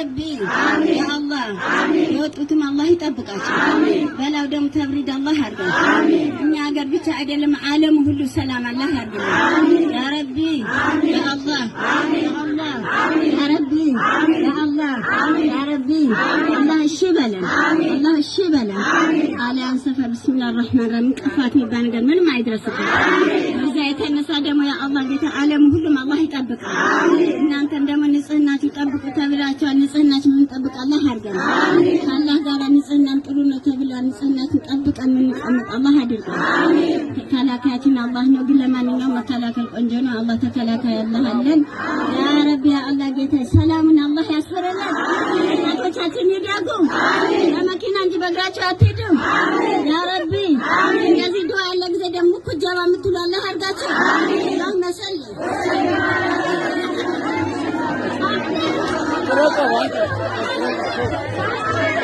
ربي يا الله يوتوتم الله يطبقاቸው በላው ደም ተብሪድ الله ያርጋቸው እኛ ሀገር ብቻ አይደለም ዓለም ሁሉ ሰላም الله ያርጋቸው يا ربي يا الله يا الله يا ربي يا الله يا ربي الله الشبلن الله الشبلن على سفر بسم الله الرحمن الرحيم قفات የሚባል ነገር ምንም አይድረስብን በዛ የተነሳ ደግሞ ያ አላህ ጌታ ዓለም ሁሉም አላህ ይጠብቃል እናንተም ደግሞ ንጽህናችሁ ጠብቁ ተብላችኋል ንጽህናችሁ ምን ጠብቅ አላህ ያርገን አላህ ጋር ንጽህናን ጥሩ ነው ተብሏል ንጽህናችን ጠብቀን እንቀመጥ አላህ ያድርገን ተከላካያችን አላህ ነው ግን ለማንኛውም መከላከል ቆንጆ ነው አላህ ተከላካይ አላህ አለን ያ ረቢ ያ አላህ ጌታ ሰላምን አላህ ያስፈረናል እናቶቻችን ይዳጉ ለመኪና እንጂ በእግራቸው አትሄዱም ያ ረቢ እንደዚህ ዱዓ ያለ ጊዜ ደግሞ ኩጀባ የምትሉ አላህ ያርጋቸው አላህ መሰል Gracias.